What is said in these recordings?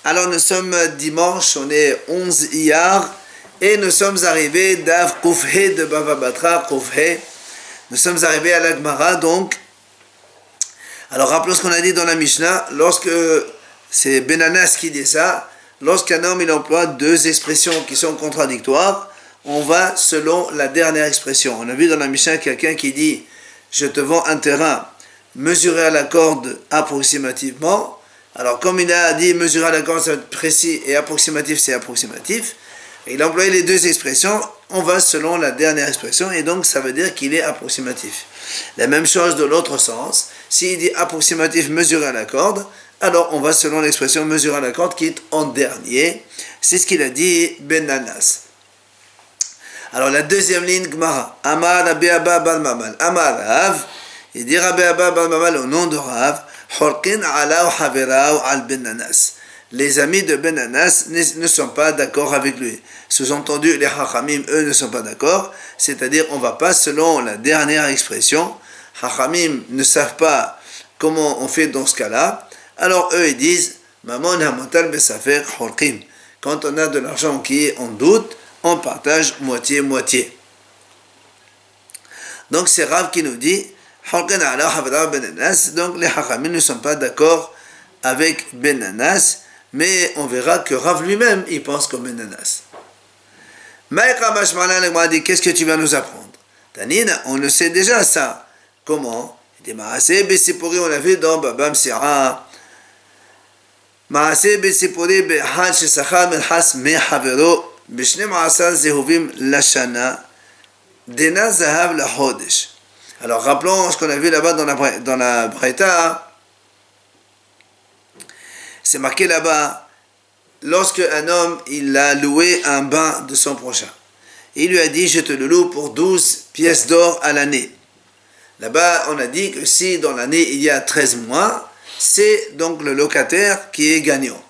Alors nous sommes dimanche, on est 11 Iyar et nous sommes arrivés d'Av Koufhe de Bava Batra, Koufhe. Nous sommes arrivés à la Gemara donc. Alors rappelons ce qu'on a dit dans la Mishnah, lorsque c'est Benanas qui dit ça, lorsqu'un homme il emploie deux expressions qui sont contradictoires, on va selon la dernière expression. On a vu dans la Mishnah quelqu'un qui dit « Je te vends un terrain mesuré à la corde approximativement ». Alors comme il a dit mesurer à la corde, ça va être précis et approximatif, c'est approximatif. Et il a employé les deux expressions, on va selon la dernière expression et donc ça veut dire qu'il est approximatif. La même chose de l'autre sens, s'il dit approximatif mesuré à la corde, alors on va selon l'expression mesuré à la corde qui est en dernier. C'est ce qu'il a dit Benanas. Alors la deuxième ligne, Gemara. Amar Rabbi Abba Bar Mamal. Amar Rav. Il dit Rabbi Abba Bar Mamal au nom de Rav. Horkin ala Haveraou al Benanas. Les amis de Benanas ne sont pas d'accord avec lui. Sous-entendu, les Hachamim, eux, ne sont pas d'accord. C'est-à-dire, on ne va pas selon la dernière expression. Hachamim ne savent pas comment on fait dans ce cas-là. Alors, eux, ils disent Mamon hamotal besafer horkim. Quand on a de l'argent qui est en doute, on partage moitié-moitié. Donc, c'est Rav qui nous dit Horkin ala Haveraou Benanas. Donc, les Hachamim ne sont pas d'accord avec Benanas. Mais on verra que Rav lui-même, il pense comme Benanas. Maïka Mashmalan, il dit, qu'est-ce que tu vas nous apprendre? Tanina, on le sait déjà ça. Comment? Il dit, Maaseh Besipuri, on l'a vu dans Babam Sira. Maaseh Besipuri, Behad Shesacha Melhas Mehavero, Bishne Maasal Zehuvim Lashana, Dena Zahav Lahodesh. Alors rappelons ce qu'on a vu là-bas dans la Braïta. C'est marqué là-bas, lorsque un homme, il a loué un bain de son prochain. Il lui a dit, je te le loue pour 12 pièces d'or à l'année. Là-bas, on a dit que si dans l'année, il y a 13 mois, c'est donc le locataire qui est gagnant.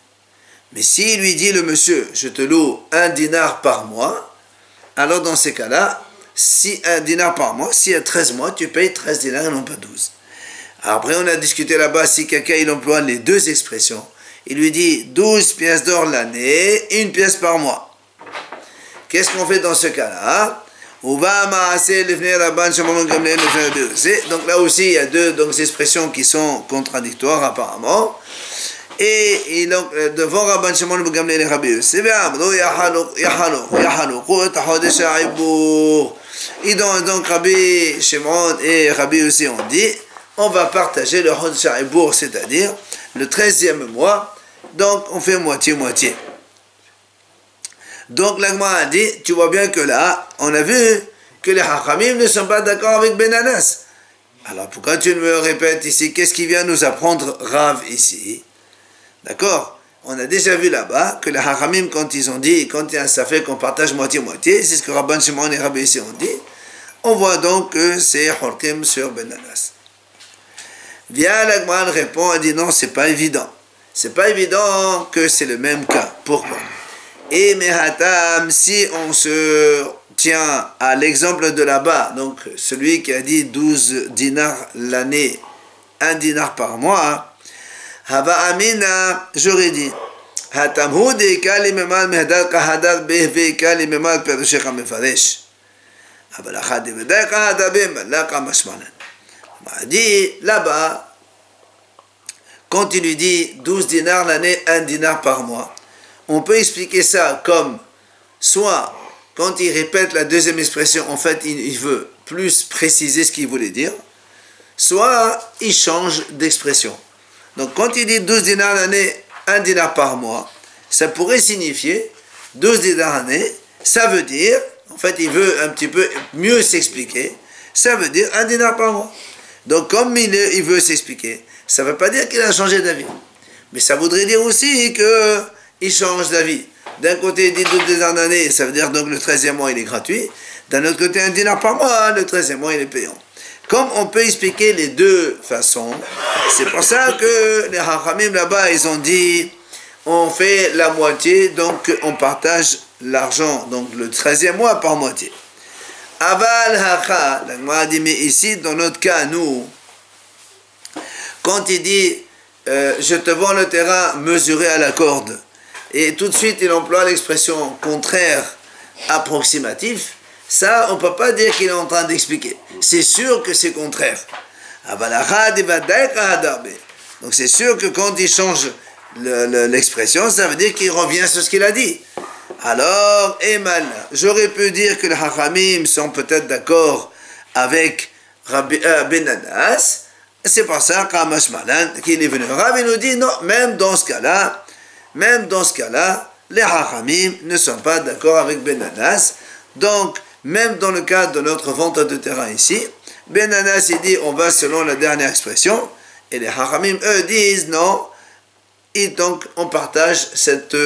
Mais s'il lui dit, le monsieur, je te loue 1 dinar par mois, alors dans ces cas-là, si 1 dinar par mois, s'il y a 13 mois, tu payes 13 dinars et non pas 12. Après, on a discuté là-bas, si quelqu'un, il emploie les deux expressions, il lui dit 12 pièces d'or l'année, 1 pièce par mois. Qu'est-ce qu'on fait dans ce cas-là? Donc là aussi, il y a deux expressions qui sont contradictoires apparemment. Et donc, devant Rabban Shimon ben Gamliel et Rabbi Yosef, et donc Rabbi Shimon et Rabbi Yosef ont dit, on va partager le Hod Sha'ibur, c'est-à-dire le 13e mois. Donc, on fait moitié-moitié. Donc, l'Agma a dit, tu vois bien que là, on a vu que les Hachamim ne sont pas d'accord avec Benanas. Alors, pourquoi tu me répètes ici? Qu'est-ce qui vient nous apprendre Rav ici? D'accord? On a déjà vu là-bas que les Hachamim, quand ils ont dit, quand il y a un safek qu'on partage moitié-moitié, c'est ce que Rabban Shimon et Rabbi ici ont dit. On voit donc que c'est Horkim sur Benanas. Via l'Agma répond, elle dit non, c'est pas évident. C'est pas évident que c'est le même cas. Pourquoi? Et Mehatam, si on se tient à l'exemple de là-bas, donc celui qui a dit 12 dinars l'année, 1 dinar par mois, Hava Amina, j'aurais dit, Hatam Hudi Kali Memal Mehdal Kahadar Behve Kali Memal Perushecha Mefaresh. Abalachadi Vedai Kahadabim, Laka Mashmanan. On m'a dit là-bas, quand il lui dit 12 dinars l'année, 1 dinar par mois, on peut expliquer ça comme, soit, quand il répète la deuxième expression, en fait, il veut plus préciser ce qu'il voulait dire, soit, il change d'expression. Donc, quand il dit 12 dinars l'année, 1 dinar par mois, ça pourrait signifier 12 dinars l'année, ça veut dire, en fait, il veut un petit peu mieux s'expliquer, ça veut dire 1 dinar par mois. Donc, comme il veut s'expliquer, ça ne veut pas dire qu'il a changé d'avis. Mais ça voudrait dire aussi qu'il change d'avis. D'un côté, il dit 12 dinars l'année, ça veut dire donc le 13e mois, il est gratuit. D'un autre côté, 1 dinar par mois, le 13e mois, il est payant. Comme on peut expliquer les deux façons, c'est pour ça que les Hachamim là-bas, ils ont dit, on fait la moitié, donc on partage l'argent, donc le 13e mois par moitié. Aval Hacha, la Gemara dit, mais ici, dans notre cas, nous, quand il dit je te vends le terrain mesuré à la corde. Et tout de suite, il emploie l'expression contraire approximatif. Ça, on ne peut pas dire qu'il est en train d'expliquer. C'est sûr que c'est contraire. Donc c'est sûr que quand il change l'expression, ça veut dire qu'il revient sur ce qu'il a dit. Alors, Emal, j'aurais pu dire que les Hachamim sont peut-être d'accord avec Ben Anas. C'est pour ça qu'Amash Malan, qu'il est venu. Rabbi nous dit non, même dans ce cas-là, les Hachamim ne sont pas d'accord avec Ben Anas. Donc, même dans le cadre de notre vente de terrain ici, Ben Anas il dit on va selon la dernière expression, et les Hachamim eux disent non, et donc on partage cette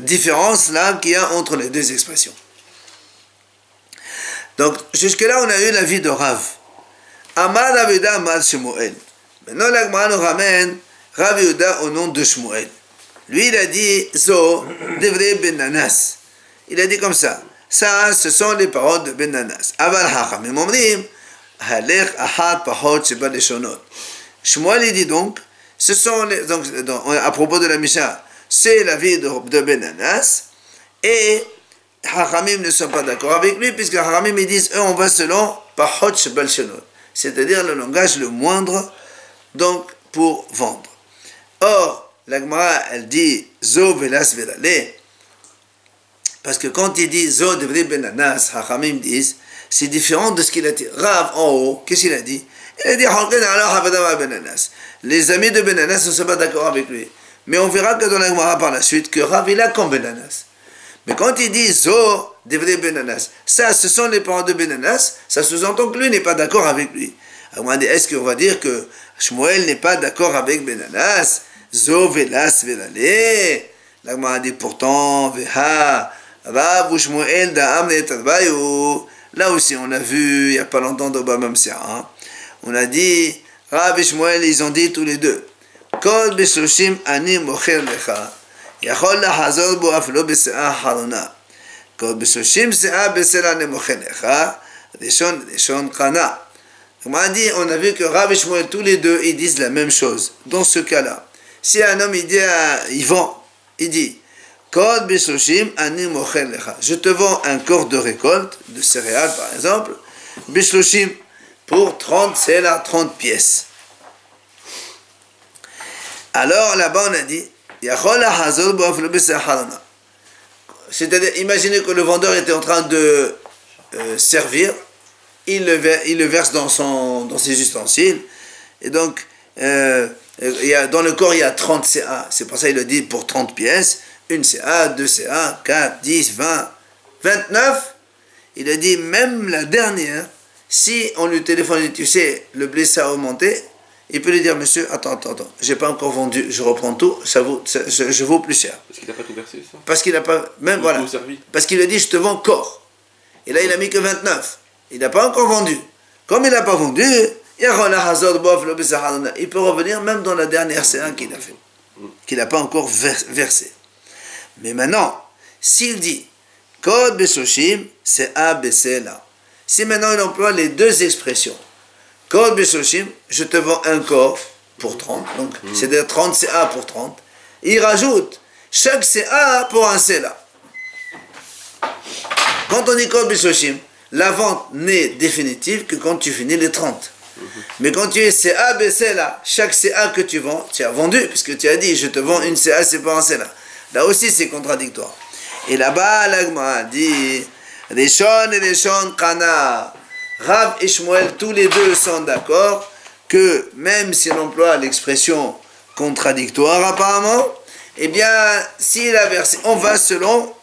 différence là qu'il y a entre les deux expressions. Donc jusque là on a eu l'avis de Rav. Amar Rav Yehuda Amar Shmuel. Maintenant la Gemara nous ramène Rav Yehuda au nom de Shmuel. Lui il a dit Zo devrait Ben Anas. Il a dit comme ça. Ça, ce sont les paroles de Ben Anas. Aval Hachamim omrim halech achat pachot sheba leshonot. Shmuel il dit donc, ce sont les, donc à propos de la Mishnah, c'est l'avis de Ben Anas et Hachamim ne sont pas d'accord avec lui puisque Hachamim ils disent eux on va selon pachot sheba leshonot, c'est-à-dire le langage le moindre donc pour vendre. Or la Gemara elle dit zo velas velale. Parce que quand il dit Zo devrait Ben Anas, Hachamim disent, c'est différent de ce qu'il a dit. Rav en haut, qu'est-ce qu'il a dit? Il a dit Ben Anas. Les amis de Ben Anas ne sont pas d'accord avec lui. Mais on verra que dans la Gemara par la suite, que Rav il a comme Ben Anas. Mais quand il dit Zo devrait Ben Anas, ça ce sont les parents de Ben Anas, ça sous-entend que lui n'est pas d'accord avec lui. Alors on dit, est-ce qu'on va dire que Shmuel n'est pas d'accord avec Ben Anas? Zo velas velale. La Gemara dit pourtant, veha. Rav ou Shmuel da'am ne'etadbayu. Là aussi, on a vu, il n'y a pas longtemps dans Baba Mamsera, on a dit, Rav et Shmuel, ils ont dit tous les deux, Kol b'shloshim ani mocher lecha, yachol lahazor bo aflo b'se'a harona. Kol b'shloshim se'a b'sela ne mocher lecha, rishon kana. On a dit, on a vu que Rav et Shmuel, tous les deux, ils disent la même chose. Dans ce cas-là, si un homme, il dit à Yvan, il dit, je te vends un corps de récolte, de céréales par exemple, Bishloshim, pour 30, c'est là 30 pièces. Alors là-bas on a dit, c'est-à-dire, imaginez que le vendeur était en train de servir, il le verse dans ses ustensiles, et donc, dans le corps il y a 30 CA, c'est pour ça qu'il le dit pour 30 pièces, une CA, 2 CA, 4, 10, 20, 29. Il a dit même la dernière, si on lui téléphone, tu sais, le blé ça a augmenté, il peut lui dire, monsieur, attends, j'ai pas encore vendu, je reprends tout, je vaux plus cher. Parce qu'il n'a pas tout versé, ça. Parce qu'il n'a pas, même voilà, parce qu'il a dit, je te vends corps. Et là, il a mis que 29. Il n'a pas encore vendu. Comme il n'a pas vendu, il peut revenir même dans la dernière CA qu'il a fait, qu'il n'a pas encore versé. Mais maintenant, s'il dit Kod Beshoshim, c'est A, B, C, là. Si maintenant il emploie les deux expressions, Kod Beshoshim, je te vends un corps pour 30, donc c'est-à-dire 30 CA pour 30, il rajoute chaque CA pour un C là. Quand on dit Kod Beshoshim, la vente n'est définitive que quand tu finis les 30. Mais quand tu es CA, B, C là, chaque CA que tu vends, tu as vendu, puisque tu as dit je te vends une CA, c'est pour un C là. Là aussi, c'est contradictoire. Et là-bas, l'Agma dit Rishon et Rishon Kana. Rav et Shmuel, tous les deux sont d'accord que même si on emploie l'expression contradictoire apparemment, eh bien, s'il a versé, on va selon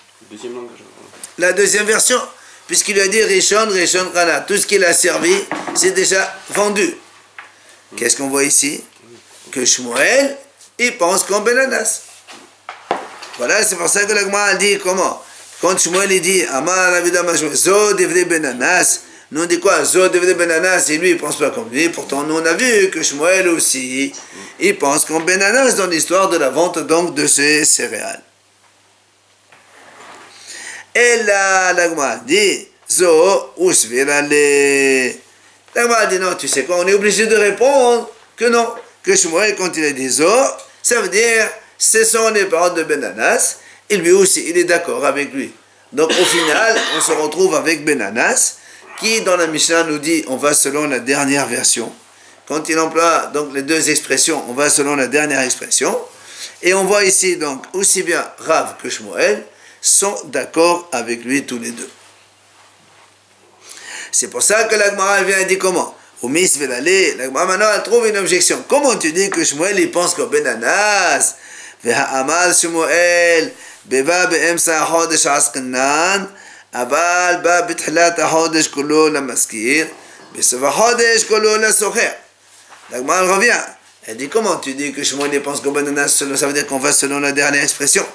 la deuxième version, puisqu'il lui a dit Rishon, Rishon Kana. Tout ce qu'il a servi, c'est déjà vendu. Qu'est-ce qu'on voit ici? Que Shmuel, il pense qu'on Ben Anas. Voilà, c'est pour ça que l'Agma dit comment? Quand Shmuel il dit Amar Rav Yehuda Zo devrait Ben Anas, nous on dit quoi? Zo devrait Ben Anas, et lui il pense pas comme lui. Pourtant nous on a vu que Shmuel aussi, il pense qu'on Ben Anas dans l'histoire de la vente donc de ces céréales. Et là l'Agma dit Zo Usvirale. L'Agma dit non, tu sais quoi, on est obligé de répondre que non, que Shmuel, quand il a dit Zohar, ça veut dire, ce sont les paroles de Ben Anas, et lui aussi, il est d'accord avec lui. Donc au final, on se retrouve avec Ben Anas, qui dans la Mishnah nous dit, on va selon la dernière version. Quand il emploie donc les deux expressions, on va selon la dernière expression. Et on voit ici donc, aussi bien Rav que Shmuel sont d'accord avec lui tous les deux. C'est pour ça que la Gemara vient et dit comment? Au Misvelale, la Gemara maintenant elle trouve une objection. Comment tu dis que Shmuel il pense qu'au Ben Anas, Ve'ha'amal Shmuel, Beva be'emsa ha'chodesh askenan, Aval ba bithilat ha'chodesh kolo lamaskir, Besov ha'chodesh kolo lasocher. La Gemara revient. Elle dit comment tu dis que Shmuel il pense qu'au Ben Anas, ça veut dire qu'on va selon la dernière expression.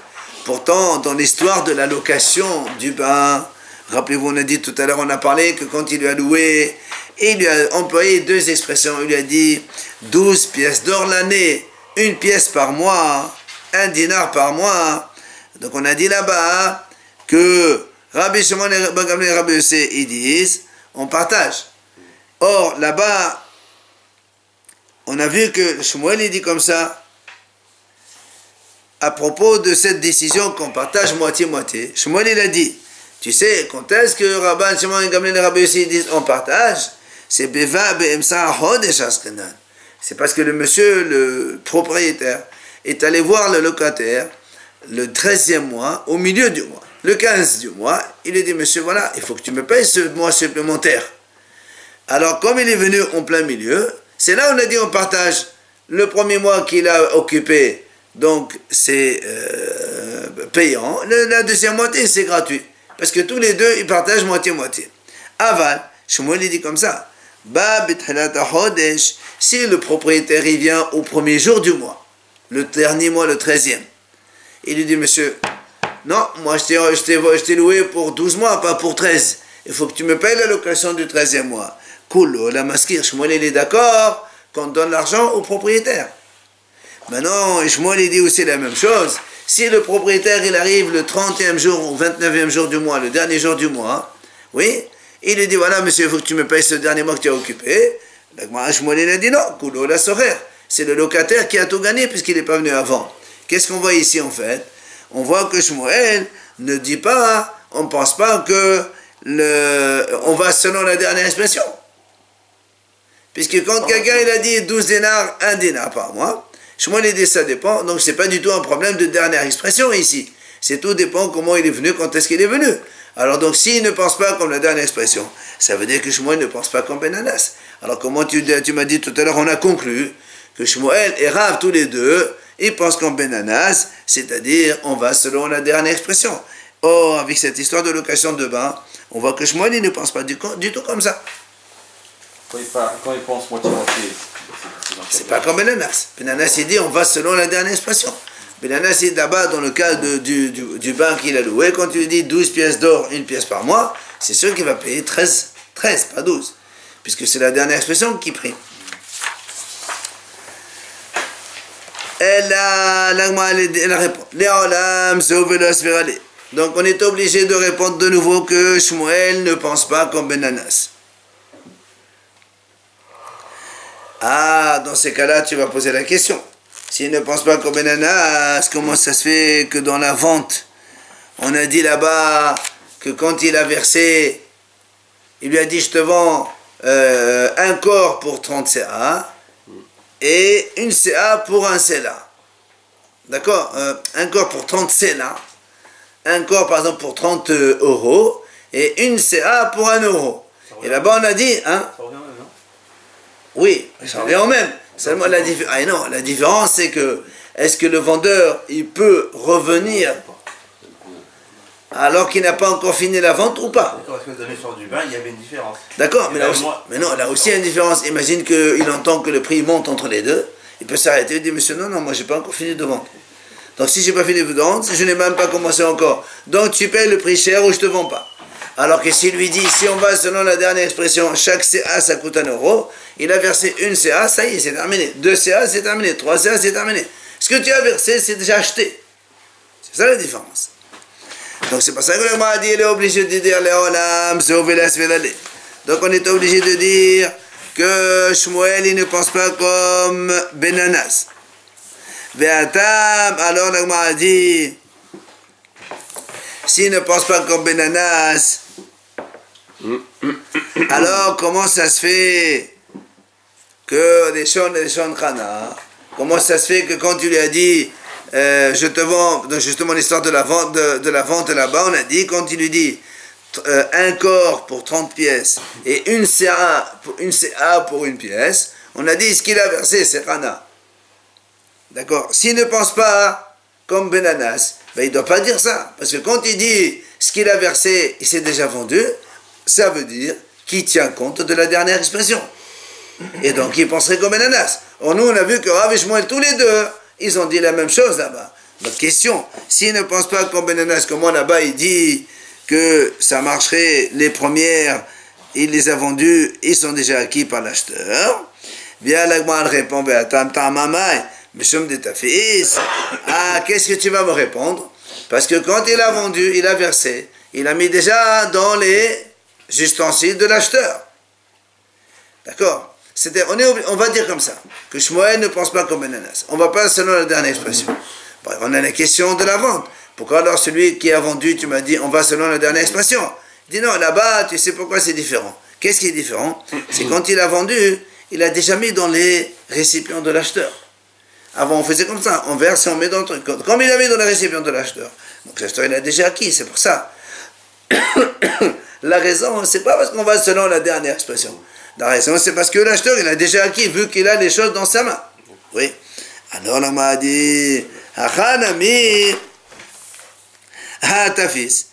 Pourtant, dans l'histoire de la location du bain, rappelez-vous, on a dit tout à l'heure, on a parlé que quand il lui a loué, il lui a employé deux expressions. Il lui a dit 12 pièces d'or l'année, une pièce par mois, un dinar par mois. Donc on a dit là-bas que Rabbi Shimon et Rabbi Yossé, ils disent, on partage. Or, là-bas, on a vu que Shmuel, il dit comme ça, à propos de cette décision qu'on partage moitié-moitié. Shmuel, il a dit, tu sais, quand est-ce que Rabban Shimon et Gamliel et Rabbi Yossé disent on partage? C'est Beva Be'emsa Hodesh Askenan. C'est parce que le monsieur, le propriétaire, est allé voir le locataire le 13e mois, au milieu du mois, le 15 du mois. Il lui dit, monsieur, voilà, il faut que tu me payes ce mois supplémentaire. Alors, comme il est venu en plein milieu, c'est là où on a dit on partage. Le premier mois qu'il a occupé, donc c'est payant. La deuxième moitié, c'est gratuit. Parce que tous les deux, ils partagent moitié-moitié. Aval, Shmuel, il dit comme ça. Ba bithalata hodesh, si le propriétaire, il vient au premier jour du mois, le dernier mois, le 13e, il lui dit, monsieur, non, moi je t'ai loué pour 12 mois, pas pour 13. Il faut que tu me payes la location du 13e mois. Cool, la maskir, Shmuel, il est d'accord qu'on donne l'argent au propriétaire. Maintenant, Shmuel, il dit aussi la même chose. Si le propriétaire, il arrive le 30e jour ou 29e jour du mois, le dernier jour du mois, oui, il lui dit, voilà, monsieur, il faut que tu me payes ce dernier mois que tu as occupé. Shmuel, il a dit, non, coulo la sorer. C'est le locataire qui a tout gagné puisqu'il n'est pas venu avant. Qu'est-ce qu'on voit ici, en fait? On voit que Shmuel ne dit pas, on ne pense pas que on va selon la dernière expression. Puisque quand quelqu'un, il a dit 12 dinars, 1 dinar par mois, Shmuel, il dit, ça dépend, donc c'est pas du tout un problème de dernière expression ici. C'est tout dépend comment il est venu, quand est-ce qu'il est venu. Alors donc, s'il ne pense pas comme la dernière expression, ça veut dire que Shmuel ne pense pas comme Ben Anas. Alors comment tu m'as dit tout à l'heure, on a conclu que Shmuel et Rav, tous les deux, ils pensent comme Ben Anas, c'est-à-dire, on va selon la dernière expression. Or, avec cette histoire de location de bain, on voit que Shmuel, il ne pense pas du tout comme ça. Quand il pense moitié-moitié, c'est pas comme Ben Anas. Ben Anas, il dit, on va selon la dernière expression. Ben Anas, il dit là-bas, dans le cas du bain qu'il a loué, quand tu lui dis 12 pièces d'or, une pièce par mois, c'est sûr qu'il va payer 13, pas 12. Puisque c'est la dernière expression qui prime. Elle répond. Donc on est obligé de répondre de nouveau que Shmuel ne pense pas comme Ben Anas. Ah, dans ces cas-là, tu vas poser la question. S'il ne pense pas comme Ben Anas, comment ça se fait que dans la vente, on a dit là-bas que quand il a versé, il lui a dit, je te vends un corps pour 30 CA et une CA pour un CELA. D'accord? Un corps pour 30 CELA, un corps par exemple pour 30 euros et une CA pour 1 euro. Et là-bas on a dit, hein? Ça revient même, non? Oui, ça revient au même. Seulement la différence c'est que, est-ce que le vendeur, il peut revenir alors qu'il n'a pas encore fini la vente ou pas? D'accord, parce que dans l'histoire du bain, il y avait une différence. D'accord, mais non, là aussi il y a une différence. Imagine qu'il entend que le prix monte entre les deux, il peut s'arrêter et dire, monsieur, non, moi j'ai pas encore fini de vendre. Donc si j'ai pas fini de vendre, je n'ai même pas commencé encore. Donc tu payes le prix cher ou je te vends pas. Alors que s'il lui dit, si on va selon la dernière expression, chaque CA ça coûte 1 euro, il a versé une CA, ça y est, c'est terminé. 2 CA, c'est terminé. 3 CA, c'est terminé. Ce que tu as versé, c'est déjà acheté. C'est ça la différence. Donc c'est pour ça que le Mahdi est obligé de dire donc on est obligé de dire que Shmuel il ne pense pas comme Benanas. Ve'atam, alors la Gemara a dit, s'il ne pense pas comme Benanas, alors comment ça se fait que les Shon Khana, comment ça se fait que quand tu lui as dit je te vends, justement l'histoire de la vente là-bas, on a dit, quand tu lui dis un corps pour 30 pièces et une CA pour une pièce, on a dit ce qu'il a versé c'est Khana. D'accord? S'il ne pense pas comme Benanas, ben il ne doit pas dire ça, parce que quand il dit ce qu'il a versé, il s'est déjà vendu, ça veut dire qu'il tient compte de la dernière expression. Et donc il penserait comme Benanas. Or nous on a vu que Rav et Shmuel tous les deux, ils ont dit la même chose là-bas. Donc question, s'il ne pense pas comme Benanas, comment là-bas il dit que ça marcherait, les premières, il les a vendues, ils sont déjà acquis par l'acheteur. Bien la Gemara répond, Mishum de ta fils. Ah, qu'est-ce que tu vas me répondre? Parce que quand il a vendu, il a versé, il a mis déjà dans les ustensiles de l'acheteur. D'accord? On va dire comme ça, que Shmuel ne pense pas comme Benanas. On ne va pas selon la dernière expression. Bon, on a la question de la vente. Pourquoi alors celui qui a vendu, tu m'as dit, on va selon la dernière expression? Il dit non, là-bas, tu sais pourquoi c'est différent. Qu'est-ce qui est différent? C'est quand il a vendu, il a déjà mis dans les récipients de l'acheteur. Avant, on faisait comme ça, on verse et on met dans le truc. Comme il a mis dans les récipients de l'acheteur, donc l'acheteur, il a déjà acquis, c'est pour ça. La raison, c'est pas parce qu'on va selon la dernière expression. La raison, c'est parce que l'acheteur, il a déjà acquis, vu qu'il a les choses dans sa main. Oui. Alors, on m'a dit, Achanami, ta fils.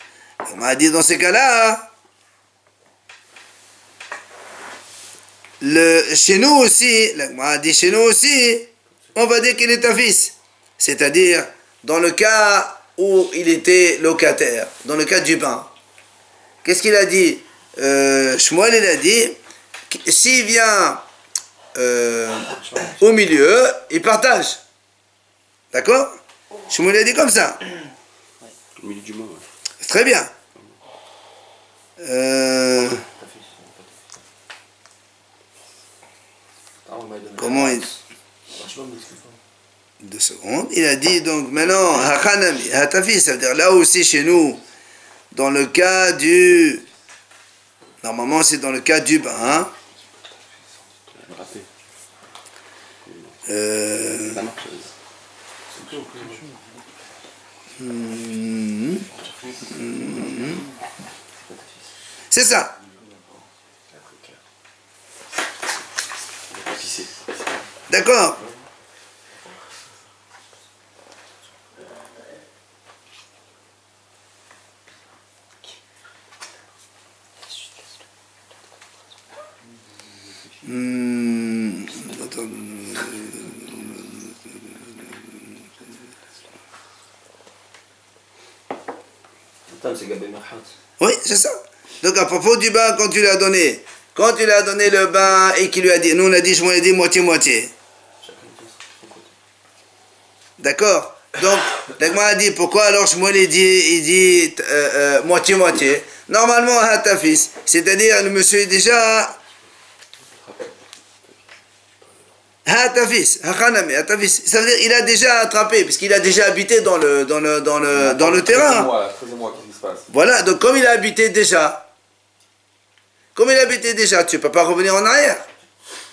On m'a dit, dans ces cas-là, chez nous aussi, on m'a dit, chez nous aussi, on va dire qu'il est ta fils. C'est-à-dire, dans le cas où il était locataire, dans le cas du bain. Qu'est-ce qu'il a dit? Shmuel, il a dit, s'il vient au milieu, il partage. D'accord? Shmuel a dit comme ça. Au milieu du monde, ouais. Très bien. Comment il... 2 secondes. Il a dit donc maintenant, Hachanami, Hatafi, ça veut dire là aussi chez nous, dans le cas du... Normalement c'est dans le cas du bain. Hein? C'est ça. D'accord. Oui, c'est ça. Donc à propos du bain, quand tu lui as donné le bain et qu'il lui a dit, nous on a dit, je m'ai dit moitié-moitié. D'accord? Donc, l'Agma a dit, pourquoi alors Shmuel il dit moitié-moitié? Normalement, à ta fils, c'est-à-dire le monsieur est déjà... ta fils, ta fils. Ça veut dire il a déjà attrapé, puisqu'il a déjà habité dans le terrain. 13 mois, qu'est-ce qui se passe? Voilà, donc comme il a habité déjà, tu ne peux pas revenir en arrière.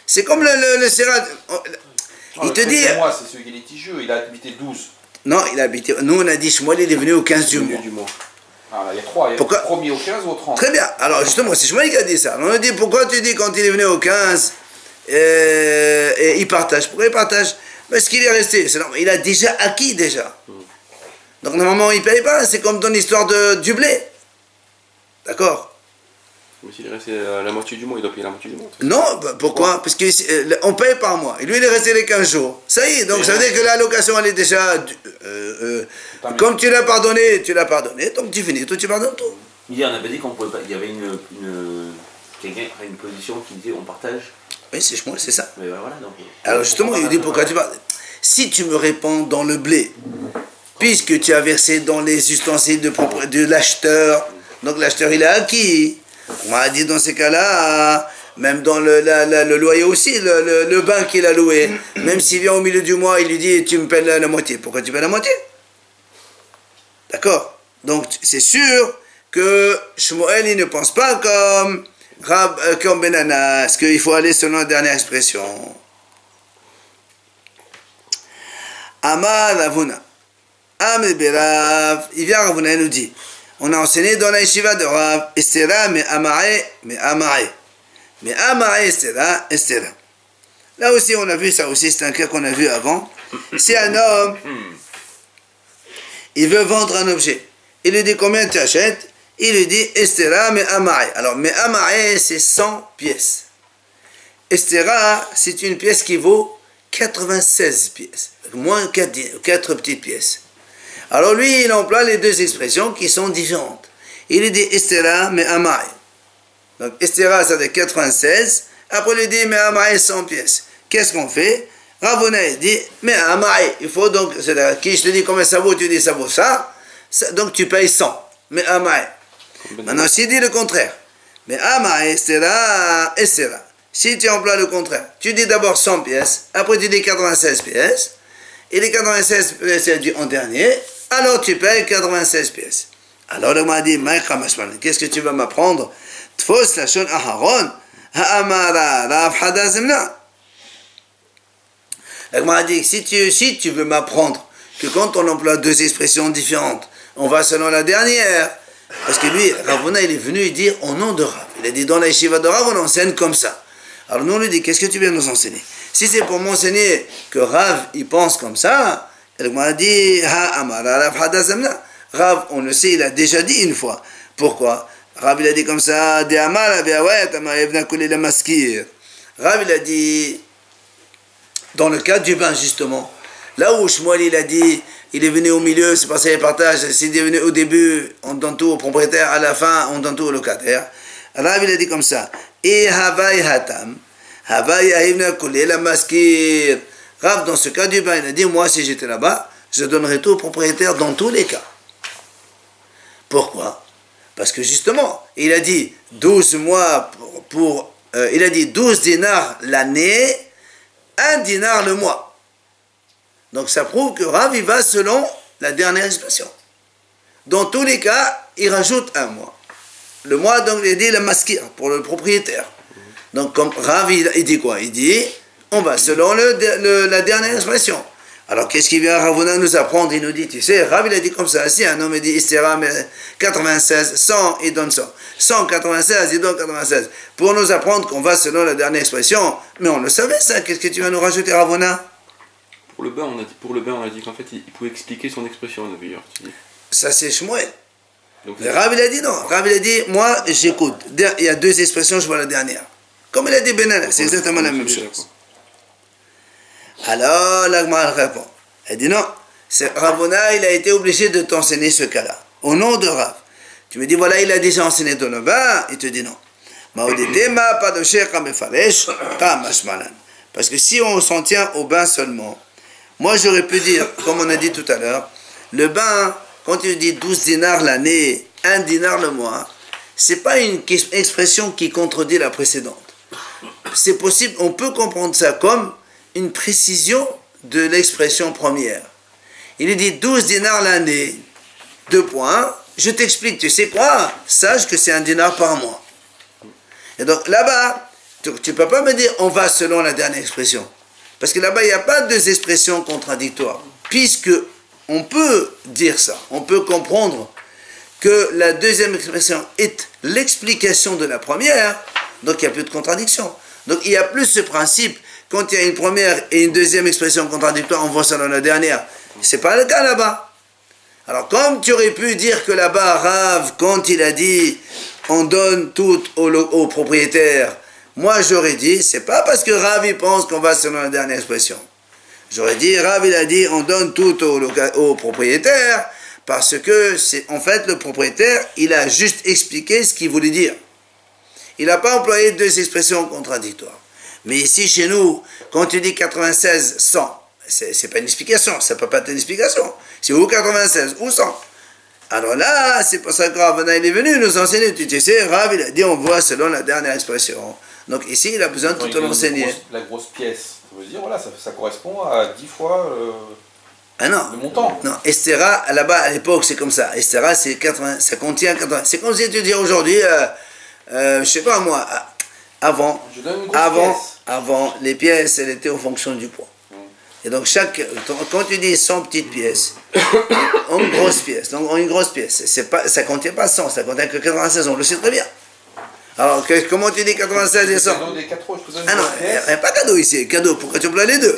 C'est comme le Sérat. Il te dit... mois, c'est celui qui est litigieux, il a habité 12. Non, il a habité... Nous, on a dit, Shmuel, il est venu au 15 du mois. Ah, il y a 3, il y a pourquoi... le premier au 15 ou au 30. Très bien, alors justement, c'est Shmuel qui a dit ça. On a dit, pourquoi tu dis quand il est venu au 15 et il partage? Pourquoi il partage? Parce qu'il est resté, il a déjà acquis déjà. Donc normalement, il ne paye pas, c'est comme dans l'histoire du blé. D'accord? Mais s'il est resté la moitié du mois, il doit payer la moitié du mois. Non, pourquoi? Parce qu'on paye par mois. Et lui, il est resté les 15 jours. Ça y est, donc ça veut dire que la location, elle est déjà... comme tu l'as pardonné, donc tu finis tout, tu pardonnes tout. Hier, on avait dit qu'on pouvait pas... Il y avait quelqu'un a une position qui disait on partage. Oui, c'est moi, c'est ça. Mais voilà, donc... Alors justement, il dit pourquoi tu parles. Si tu me réponds dans le blé, puisque tu as versé dans les ustensiles de l'acheteur, donc l'acheteur il a acquis. On m'a dit dans ces cas-là, Même dans le loyer aussi, le bain qu'il a loué, même s'il vient au milieu du mois, il lui dit, tu me paies la moitié. Pourquoi tu paies la moitié? D'accord? Donc, c'est sûr que Shmuel, il ne pense pas comme Ben Anas, qu'il faut aller selon la dernière expression. Amar Ravuna. Amr Berav. Il vient Ravuna, il nous dit, on a enseigné dans la yeshiva de Rav, Estera, mais Amare. Mais Amare, Estera. Là aussi, on a vu ça aussi, c'est un cas qu'on a vu avant. C'est un homme, il veut vendre un objet. Il lui dit combien tu achètes? Il lui dit Estera, mais Amare. Alors, mais Amare, c'est 100 pièces. Estera, c'est une pièce qui vaut 96 pièces, moins 4 petites pièces. Alors lui, il emploie les deux expressions qui sont différentes. Il lui dit Estera, mais Amare. Donc Estera, ça fait 96. Après, il lui dit mais Amare, 100 pièces. Qu'est-ce qu'on fait? Ravuna, il dit mais Amare, il faut donc, qui je te dis combien ça vaut, tu dis ça vaut ça, donc tu payes 100. Mais Amare. Maintenant, s'il dit le contraire, mais Amare, Estera. Si tu emploies le contraire, tu dis d'abord 100 pièces, après tu dis 96 pièces, et les 96 pièces tu dis en dernier, alors tu payes 96 pièces. Alors il m'a dit, qu'est-ce que tu vas m'apprendre? Tfos lashon aharon, ha'amara rav hadazimna. Il m'a dit, si tu veux m'apprendre que quand on emploie deux expressions différentes, on va selon la dernière, parce que lui, Ravuna, il est venu dire au nom de Rav. Il a dit, dans la yeshiva de Rav, on enseigne comme ça. Alors nous, on lui dit, qu'est-ce que tu viens nous enseigner? Si c'est pour m'enseigner que Rav, il pense comme ça, il m'a dit, Rav, on le sait, il a déjà dit une fois. Pourquoi? Rav, il a dit comme ça, Rav, il a dit, dans le cas du bain, justement, là où Shmuel, il a dit, il est venu au milieu, c'est passé les partages, s'il est venu au début, on donne tout au propriétaire, à la fin, on donne tout au locataire. Rav, il a dit comme ça, et Havai Hatam, Havai Ahivna Kulela Maskir. Rav, dans ce cas du bain, il a dit, moi, si j'étais là-bas, je donnerais tout au propriétaire dans tous les cas. Pourquoi? Parce que justement, il a dit 12 mois il a dit 12 dinars l'année, 1 dinar le mois. Donc ça prouve que Rav, il va selon la dernière expression. Dans tous les cas, il rajoute un mois. Le mois, donc, il dit le maskir, pour le propriétaire. Donc, comme Rav, il dit quoi? Il dit, on va selon la dernière expression. Alors, qu'est-ce qu'il vient Ravuna nous apprendre? Il nous dit, tu sais, Rav, il a dit comme ça. Si un homme, il dit, Istera, 96, 100, il donne 100. 196, il donne 96. Pour nous apprendre qu'on va selon la dernière expression. Mais on le savait, ça. Qu'est-ce que tu vas nous rajouter, Ravuna? Pour le bain, on a dit qu'en fait, il pouvait expliquer son expression, d'ailleurs. Ça, c'est Shmuel. Rav, il a dit non. Rav, il a dit, moi, j'écoute. Il y a deux expressions, je vois la dernière. Comme il a dit Ben Anas, c'est exactement la même chose. Alors, l'Agma répond. Elle dit non. Ravuna, il a été obligé de t'enseigner ce cas-là. Au nom de Rav. Tu me dis, voilà, il a déjà enseigné dans le bain. Il te dit non. Parce que si on s'en tient au bain seulement, moi, j'aurais pu dire, comme on a dit tout à l'heure, le bain, quand il dit 12 dinars l'année, 1 dinar le mois, c'est pas une expression qui contredit la précédente. C'est possible, on peut comprendre ça comme une précision de l'expression première. Il dit 12 dinars l'année, 2 points, je t'explique, tu sais quoi? Sache que c'est 1 dinar par mois. Et donc là-bas, tu ne peux pas me dire on va selon la dernière expression. Parce que là-bas, il n'y a pas deux expressions contradictoires. Puisque on peut dire ça, on peut comprendre que la deuxième expression est l'explication de la première, donc il n'y a plus de contradiction. Donc il y a plus ce principe, quand il y a une première et une deuxième expression contradictoire, on voit ça dans la dernière. Ce n'est pas le cas là-bas. Alors comme tu aurais pu dire que là-bas, Rav, quand il a dit on donne tout au propriétaire, moi j'aurais dit, c'est pas parce que Rav il pense qu'on va selon la dernière expression. J'aurais dit, Rav il a dit on donne tout au propriétaire, parce que c'est en fait le propriétaire, il a juste expliqué ce qu'il voulait dire. Il n'a pas employé deux expressions contradictoires. Mais ici chez nous, quand tu dis 96, 100, c'est pas une explication, ça peut pas être une explication. C'est ou 96 ou 100. Alors là, c'est pour ça que Rav il est venu nous enseigner. Tu sais, Rav il a dit on voit selon la dernière expression. Donc ici, il a besoin de Quand tout il l'enseigner. donne la grosse pièce, ça veut dire, voilà, ça correspond à 10 fois Ah non, le montant. non, Estera, là-bas, à l'époque, c'est comme ça. Estera, c'est 80, ça contient 80. C'est comme si tu dis aujourd'hui, je sais pas moi, avant, Je donne une grosse pièce. avant, les pièces, elles étaient en fonction du poids. Et donc, quand tu dis 100 petites pièces, une grosse pièce, donc une grosse pièce, ça ne contient pas 100, ça contient que 96, on le sait très bien. Alors, comment tu dis 96 et 100? Je te donne des 4 euros, je te donne Ah une non, grosse il n'y pièce. a pas cadeau ici. Cadeau, pourquoi tu emploies les deux?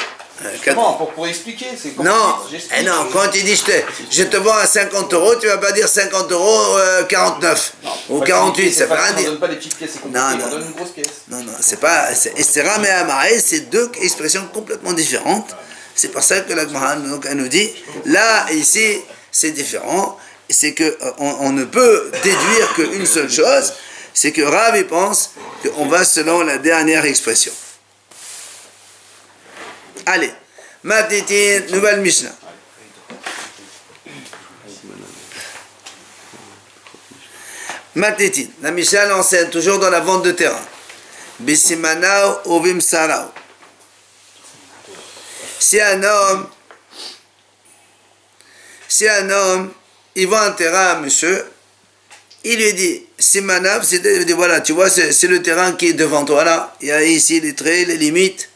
Non, pour expliquer, c'est comme Non, j'explique. non, quand tu dis je te vends à 50 euros, tu ne vas pas dire 50 euros 49 ou 48, ça ne veut rien On ne dire. donne pas des petites pièces, c'est compliqué, Non, non, on donne non. une grosse pièce. Non, non, c'est pas. Estera et Amaï, c'est deux expressions complètement différentes. C'est pour ça que la Gemara elle nous dit, là, ici, c'est différent. C'est qu'on ne peut déduire qu'une seule chose, c'est que Rav il pense qu'on va selon la dernière expression. Allez, Matitin, nouvelle Mishnah. Matitin, la Mishnah l'enseigne toujours dans la vente de terrain. Bissimanao ovim sarao. Si un homme, il vend un terrain à un monsieur, il lui dit, Simanav, c'est-à-dire, il dit, voilà, tu vois, c'est le terrain qui est devant toi, là. Il y a ici les traits, les limites.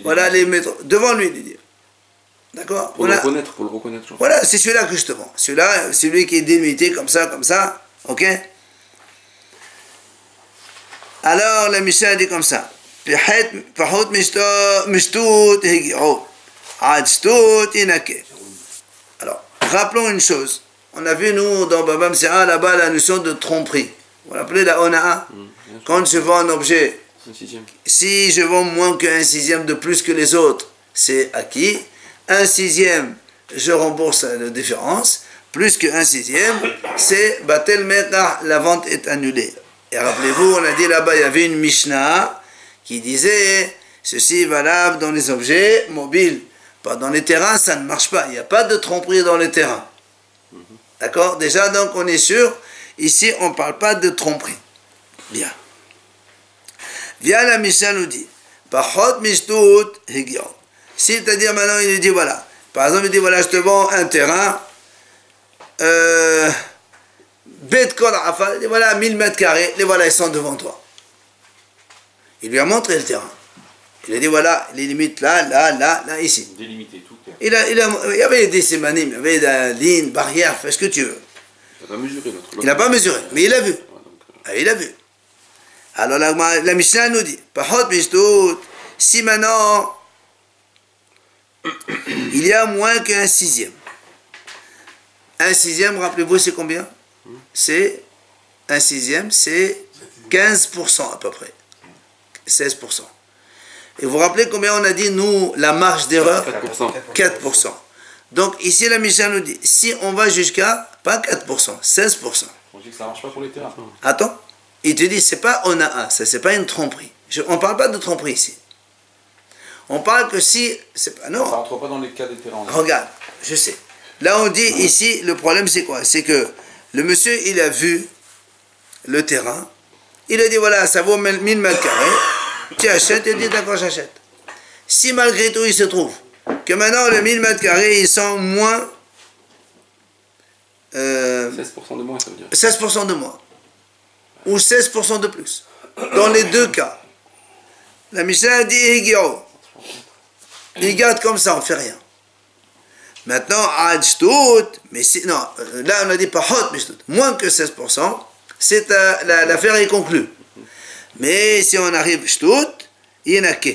Voilà les mètres. Devant lui, il dit. D'accord? Pour le reconnaître. Genre. Voilà, c'est celui-là que je te vends. Celui-là, celui qui est délimité comme ça. Ok? Alors, la Mishnah dit comme ça. Alors, rappelons une chose. On a vu, nous, dans Baba Msira, là-bas, la notion de tromperie. Vous l'appelez la Ona'a. Quand je vends un objet, si je vends moins qu'un sixième de plus que les autres, c'est acquis. Un sixième, je rembourse la différence. Plus qu'un sixième, c'est Batel Mekah, la vente est annulée. Et rappelez-vous, on a dit là-bas, il y avait une Mishnah qui disait ceci est valable dans les objets mobiles. Pas dans les terrains, ça ne marche pas. Il n'y a pas de tromperie dans les terrains. D'accord? Déjà, donc, on est sûr, ici, on ne parle pas de tromperie. Bien. Viens, la Mishnah nous dit Pachot Mishtout Higyon. C'est-à-dire, maintenant, il nous dit voilà. Par exemple, il dit voilà, je te vends un terrain. Bet Kol Afa, il dit voilà, 1000 mètres carrés, les voilà, ils sont devant toi. Il lui a montré le terrain. Il a dit voilà, les limites là, ici. Délimité, tout. Il y avait des sémanim, il y avait des lignes, barrières, fais ce que tu veux. Il n'a pas mesuré l'autre. Il n'a pas mesuré, mais il a vu. Il a vu. Alors la Mishnah nous dit Pachot Mishtout, si maintenant il y a moins qu'un sixième. Un sixième, rappelez-vous, c'est combien? C'est un sixième, c'est 15% à peu près. 16%. Et vous vous rappelez combien on a dit, nous, la marge d'erreur? 4%. 4%. Donc ici, la Mishnah nous dit, si on va jusqu'à, pas 4%, 16%. On dit que ça ne marche pas pour les terrains. Attends, il te dit, c'est pas Ona'a, ça c'est pas une tromperie. On ne parle pas de tromperie ici. On parle que si, c'est pas, non. Ça ne rentre pas dans les cas des terrains. Regarde, je sais. Là, on dit ici, le problème c'est quoi? C'est que le monsieur, il a vu le terrain. Il a dit, voilà, ça vaut 1000 mètres carrés. Tu achètes, il dit, d'accord, j'achète. Si malgré tout, il se trouve que maintenant, les 1000 mètres carrés, ils sont moins... 16% de moins, ça veut dire. 16% de moins. Ou 16% de plus. Dans les deux cas. La Mishnah a dit, il garde comme ça, on ne fait rien. Maintenant, mais si, non, là on a dit pas hot, mais moins que 16%, c'est l'affaire est conclue. Mais si on arrive shtout, il y en a que.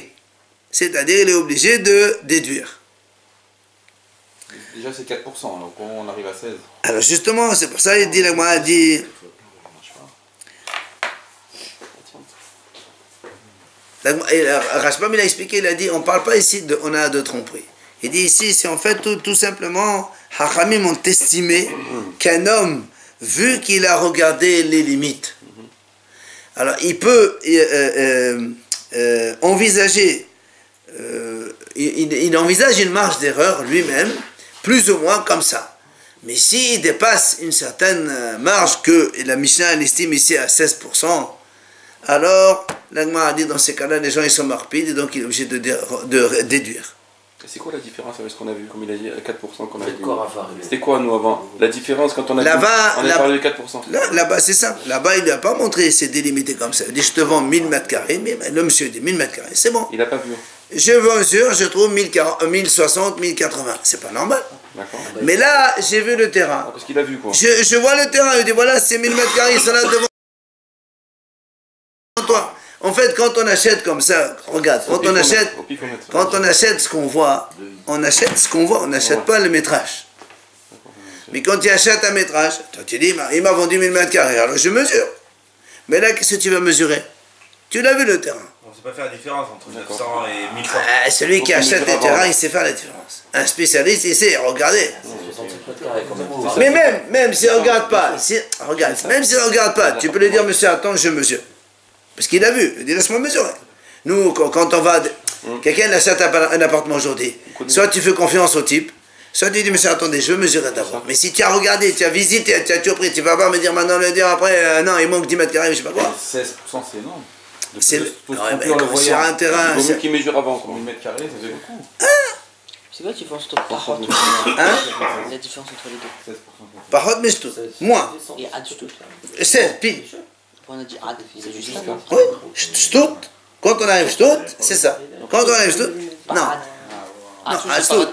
C'est-à-dire, il est obligé de déduire. Déjà, c'est 4%, donc on arrive à 16. Alors justement, c'est pour ça qu'il dit, la Gemara dit, Rashbam il a expliqué, il a dit, on ne parle pas ici on a de tromperie. Il dit ici, c'est en fait tout simplement, Hachamim ont estimé qu'un homme, vu qu'il a regardé les limites, alors il peut envisager, il envisage une marge d'erreur lui-même, plus ou moins comme ça. Mais s'il dépasse une certaine marge que la Mishnah estime ici à 16%, alors l'Agma a dit dans ces cas-là, les gens ils sont morpides et donc il est obligé de déduire. C'est quoi la différence avec ce qu'on a vu, comme il a dit, 4% qu'on a dit? C'était quoi nous avant? La différence quand on a là-bas, on a parlé de 4%. Là-bas, c'est ça. Là-bas, il n'a pas montré, c'est délimité comme ça. Il dit, je te vends 1000 mètres carrés, mais le monsieur dit 1000 mètres carrés, c'est bon. Il n'a pas vu. Je mesure, je trouve 1060, 1080. C'est pas normal. D'accord. Mais là, j'ai vu le terrain. Parce qu'il a vu quoi. Je vois le terrain, il dit, voilà, c'est 1000 mètres carrés, ils sont là devant toi. En fait, quand on achète comme ça, regarde, quand on achète ce qu'on voit, on achète ce qu'on voit, on n'achète pas le métrage. Mais quand tu achètes un métrage, toi tu dis, il m'a vendu 1000 mètres carrés, alors je mesure. Mais là, qu'est-ce que tu vas mesurer? Tu l'as vu le terrain. On ne sait pas faire la différence entre 900 et 1100. Celui qui achète des terrains, il sait faire la différence. Un spécialiste, il sait, regardez. Mais même s'il ne regarde pas, même s'il ne regarde pas, tu peux lui dire, monsieur, attends, je mesure. Parce qu'il a vu, il dit laisse-moi mesurer. Nous, quand on va. Quelqu'un achète un appartement aujourd'hui, soit tu fais confiance au type, soit tu dis monsieur, attendez, je veux mesurer d'abord. Mais si tu as regardé, tu as visité, tu as tout pris, tu vas pas me dire maintenant, le dire après, non, il manque 10 mètres carrés, je sais pas quoi. 16%, c'est énorme. Sur un terrain. Il vaut mieux qu'il mesure avant. 1000 mètres carrés, ça fait beaucoup. C'est quoi la différence entre Pahot La différence entre les deux. Pahot, mais tout. Moins. Et Ad Shtut. 16, pile. On a dit Ad, c'est juste ça. Oui, Shtut. Quand on arrive Shtut, c'est ça. Quand on arrive Shtut, non. Ad Shtut.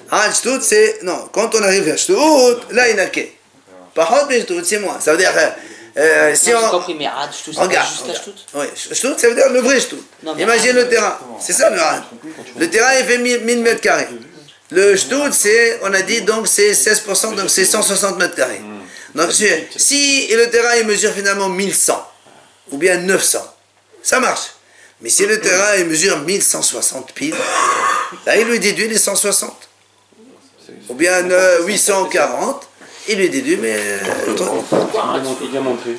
Ad Shtut, c'est. Non, quand on arrive à Shtut, là, il n'a qu'à. Pahot, mais Shtut, c'est moins. Ça veut dire. Si on. J'ai compris, mais Ad Shtut, c'est jusqu'à Shtut. Oui, Shtut, ça veut dire le vrai Shtut. Imagine le terrain. C'est ça le Ad. Le terrain, il fait 1000 mètres carrés. Le Shtut, c'est, on a dit, donc c'est 16%, donc c'est 160 mètres carrés. Donc si le terrain, il mesure finalement 1100, ou bien 900, ça marche. Mais si le terrain, il mesure 1160 piles, là, il lui déduit les 160. Ou bien 840, il lui déduit, mais... Il a montré.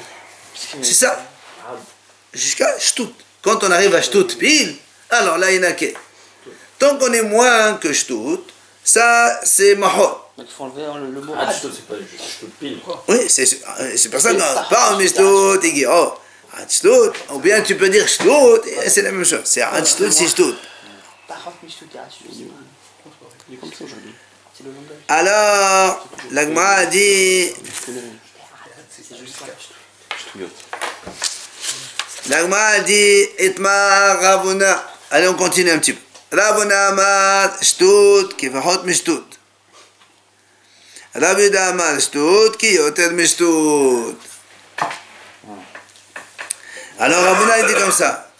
C'est ça. Jusqu'à Shtut. Quand on arrive à Shtut pile, alors là, il n'y en a qu'à. Tant qu'on est moins que Shtut, ça, c'est Mahor. Donc il faut enlever le mot Ah, Ad c'est pas juste pile. Oui, c'est pour ça qu'on parle de Shtut, il dit, oh, Shtut, ou bien tu peux dire Shtut, c'est la même chose. C'est Shtut, c'est Shtut. Pahot, mais Shtut, et Ad Shtut. Il est comme ça aujourd'hui. C'est le langage. Alors, l'Agma a dit, C'est juste ça. l'Agma a dit, Itma Ravuna. Allez, on continue un petit peu. Ravuna Amar Shtut, qui va hot Mishtut. Rabbi Yehuda Amar Shtut, qui yoter Mishtut. Alors, Ravuna il dit comme ça.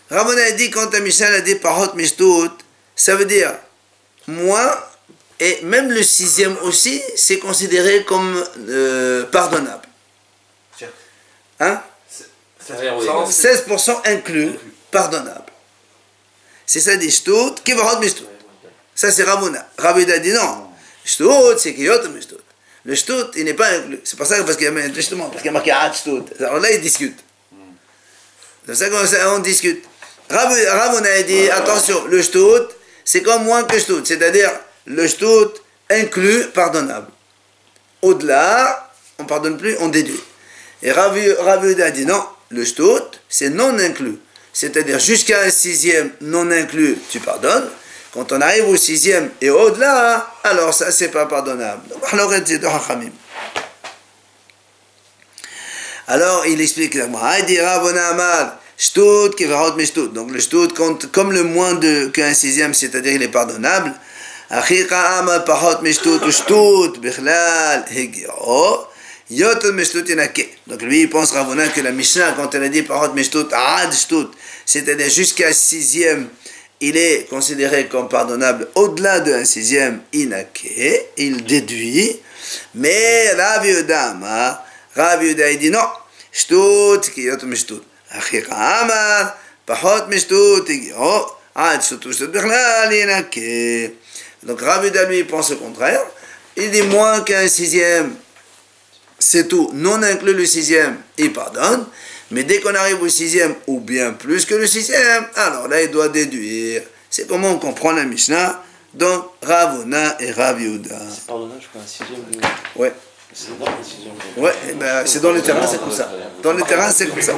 Ravuna a dit, quand la Mishnah a dit Pahot Mishtut, ça veut dire moins, et même le sixième aussi, c'est considéré comme pardonnable. Hein? 16% inclus, pardonnable. C'est ça dit Shtut, qui va hot Mishtut. Ça c'est Ravuna. Rabbi Yehuda dit non. Shtut, c'est qui yoter Mishtut. Le Shtut, il n'est pas inclus. C'est pour ça parce qu'il y a justement, parce qu'il y a marqué Ad Shtut. Alors là, ils discutent. C'est pour ça qu'on discute. Ravuna a dit, attention, le Shtut, c'est comme moins que Shtut. C'est-à-dire, le Shtut inclus, pardonnable. Au-delà, on ne pardonne plus, on déduit. Et Rabbi Yehuda a dit, non, le Shtut, c'est non inclus. C'est-à-dire, jusqu'à un sixième non inclus, tu pardonnes. Quand on arrive au sixième et au-delà, alors ça, c'est pas pardonnable. Alors, il explique la Gemara. Il dit, Ravuna Amar, Shtut, qui va Mishtut. Donc, le Shtut compte comme le moins qu'un sixième, c'est-à-dire il est pardonnable. Achika Amar, Pahot Mishtut, Shtut, Bichlal, Hegiro, Yotel Mishtut, Yenake. Donc, lui, il pense, Ravuna, que la Mishnah, quand elle a dit Pahot Mishtut, Ad Shtut, c'est-à-dire jusqu'à sixième, il est considéré comme pardonnable au-delà d'un sixième inake, il déduit, mais Rabbi Yehuda Amar, Rabbi Yehuda il dit non, Shtut ki yoter mishtut, Achika Amar, Pahot mishtut, oh, Ad Shtut Shtut bichlal inake. Donc Rabbi Yehuda lui pense au contraire, il dit moins qu'un sixième, c'est tout, non inclus le sixième, il pardonne. Mais dès qu'on arrive au sixième, ou bien plus que le sixième, alors là, il doit déduire. C'est comment on comprend la Mishnah. Donc, Ravuna et Rabbi Yehuda. C'est pardonnable jusqu'à un sixième. Ouais. Ouais, ben, c'est dans les terrains, c'est comme ça. Dans les terrains, c'est comme ça.